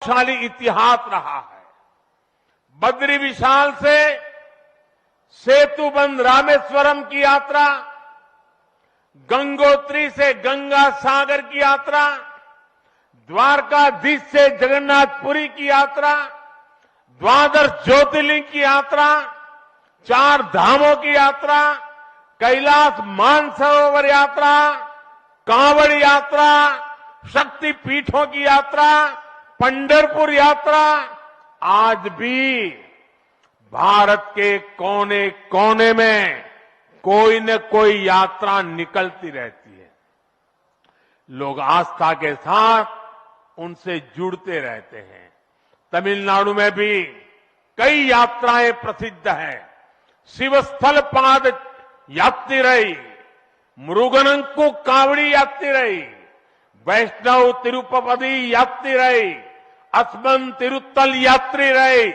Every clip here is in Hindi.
शाली इतिहास रहा है। बद्री विशाल से सेतुबंध रामेश्वरम की यात्रा, गंगोत्री से गंगा सागर की यात्रा, द्वारकाधीश से जगन्नाथपुरी की यात्रा, द्वादश ज्योतिर्लिंग की यात्रा, 4 धामों की यात्रा, कैलाश मानसरोवर यात्रा, कांवड़ यात्रा, शक्ति पीठों की यात्रा, पंढरपुर यात्रा, आज भी भारत के कोने कोने में कोई न कोई यात्रा निकलती रहती है। लोग आस्था के साथ उनसे जुड़ते रहते हैं। तमिलनाडु में भी कई यात्राएं प्रसिद्ध हैं। शिवस्थल पाद यात्रिरई, मुरुगनंकु कावड़ी यात्रिरई, वैष्णव तिरुपति यात्रिरई, अस्मन तिरुत्तल यात्रिरई,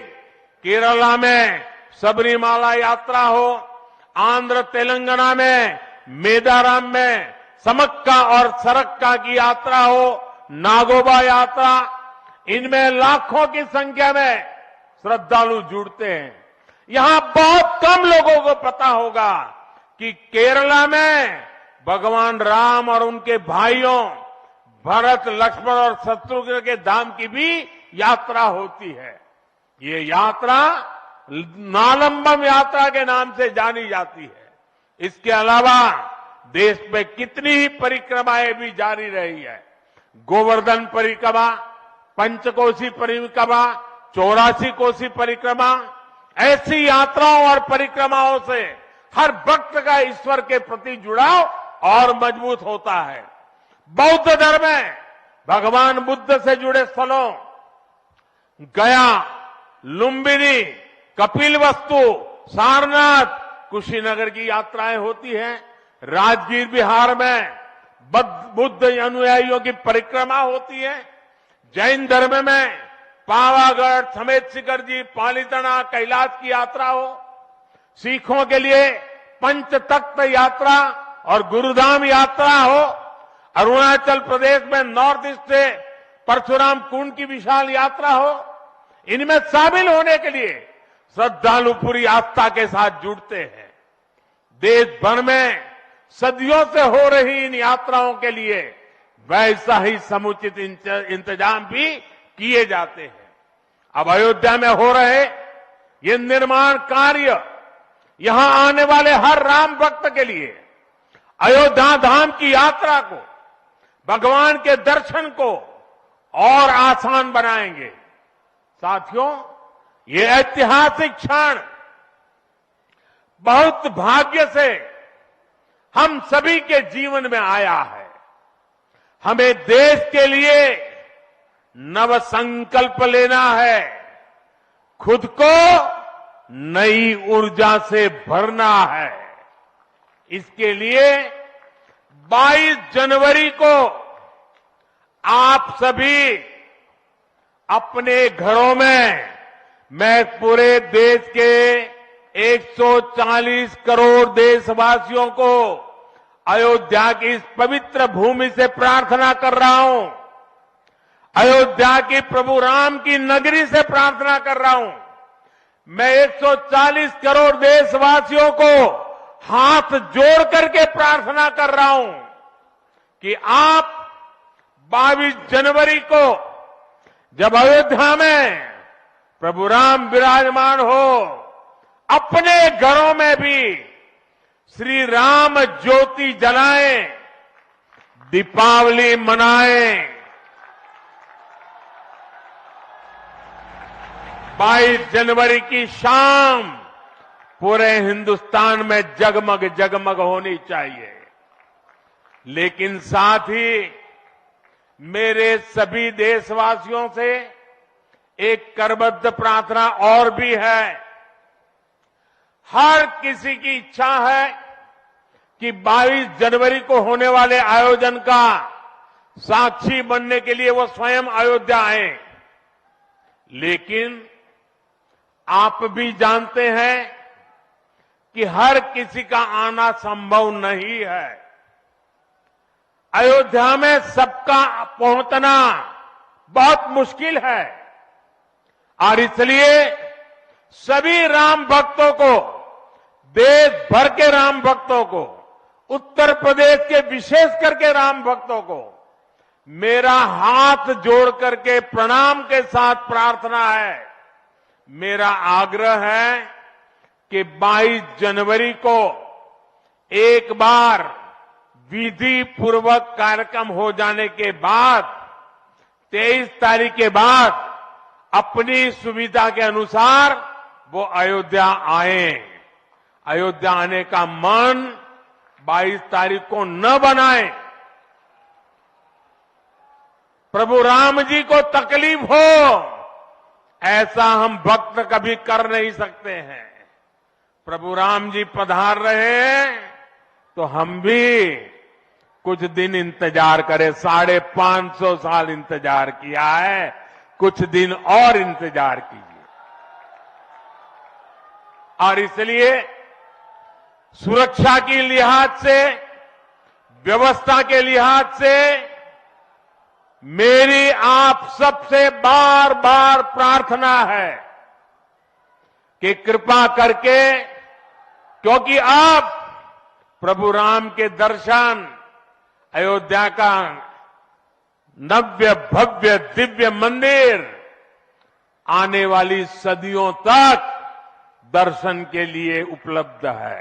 केरला में सबरीमाला यात्रा हो, आंध्र तेलंगाना में मेदाराम में समक्का और सरक्का की यात्रा हो, नागोबा यात्रा, इनमें लाखों की संख्या में श्रद्धालु जुड़ते हैं। यहां बहुत कम लोगों को पता होगा कि केरला में भगवान राम और उनके भाइयों भरत, लक्ष्मण और शत्रुघ्न के धाम की भी यात्रा होती है। ये यात्रा नालंबम यात्रा के नाम से जानी जाती है। इसके अलावा देश में कितनी ही परिक्रमाएं भी जारी रही है। गोवर्धन परिक्रमा, पंचकोशी परिक्रमा, 84 कोसी परिक्रमा, ऐसी यात्राओं और परिक्रमाओं से हर भक्त का ईश्वर के प्रति जुड़ाव और मजबूत होता है। बौद्ध धर्म में भगवान बुद्ध से जुड़े स्थलों गया, लुम्बिनी, कपिलवस्तु, सारनाथ, कुशीनगर की यात्राएं होती हैं। राजगीर बिहार में बुद्ध अनुयायियों की परिक्रमा होती है। जैन धर्म में पावागढ़, समेत शिखर जी, पालीताना, कैलाश की यात्रा हो। सिखों के लिए पंच तख्त यात्रा और गुरुधाम यात्रा हो। अरुणाचल प्रदेश में नॉर्थ ईस्ट से परशुराम कुंड की विशाल यात्रा हो। इनमें शामिल होने के लिए श्रद्धालु पूरी आस्था के साथ जुड़ते हैं। देश भर में सदियों से हो रही इन यात्राओं के लिए वैसा ही समुचित इंतजाम भी किए जाते हैं। अब अयोध्या में हो रहे ये निर्माण कार्य यहां आने वाले हर राम भक्त के लिए अयोध्या धाम की यात्रा को, भगवान के दर्शन को और आसान बनाएंगे। साथियों, ये ऐतिहासिक क्षण बहुत भाग्य से हम सभी के जीवन में आया है। हमें देश के लिए नव संकल्प लेना है, खुद को नई ऊर्जा से भरना है। इसके लिए 22 जनवरी को आप सभी अपने घरों में, मैं पूरे देश के 140 करोड़ देशवासियों को अयोध्या की इस पवित्र भूमि से प्रार्थना कर रहा हूं। अयोध्या की प्रभु राम की नगरी से प्रार्थना कर रहा हूं। मैं 140 करोड़ देशवासियों को हाथ जोड़ करके प्रार्थना कर रहा हूं कि आप 22 जनवरी को जब अयोध्या में प्रभु राम विराजमान हो, अपने घरों में भी श्री राम ज्योति जलाएं, दीपावली मनाएं। 22 जनवरी की शाम पूरे हिंदुस्तान में जगमग जगमग होनी चाहिए। लेकिन साथ ही मेरे सभी देशवासियों से एक करबद्ध प्रार्थना और भी है। हर किसी की इच्छा है कि 22 जनवरी को होने वाले आयोजन का साक्षी बनने के लिए वो स्वयं अयोध्या आए। लेकिन आप भी जानते हैं कि हर किसी का आना संभव नहीं है। अयोध्या में सबका पहुंचना बहुत मुश्किल है। और इसलिए सभी राम भक्तों को, देश भर के राम भक्तों को, उत्तर प्रदेश के विशेष करके राम भक्तों को मेरा हाथ जोड़ करके प्रणाम के साथ प्रार्थना है, मेरा आग्रह है कि 22 जनवरी को एक बार विधि पूर्वक कार्यक्रम हो जाने के बाद 23 तारीख के बाद अपनी सुविधा के अनुसार वो अयोध्या आए। अयोध्या आने का मन 22 तारीख को न बनाए। प्रभु राम जी को तकलीफ हो, ऐसा हम भक्त कभी कर नहीं सकते हैं। प्रभु राम जी पधार रहे हैं तो हम भी कुछ दिन इंतजार करें। 550 साल इंतजार किया है, कुछ दिन और इंतजार कीजिए। और इसलिए सुरक्षा के लिहाज से, व्यवस्था के लिहाज से मेरी आप सबसे बार बार प्रार्थना है कि कृपा करके, क्योंकि आप प्रभु राम के दर्शन, अयोध्या का नव्य भव्य दिव्य मंदिर आने वाली सदियों तक दर्शन के लिए उपलब्ध है।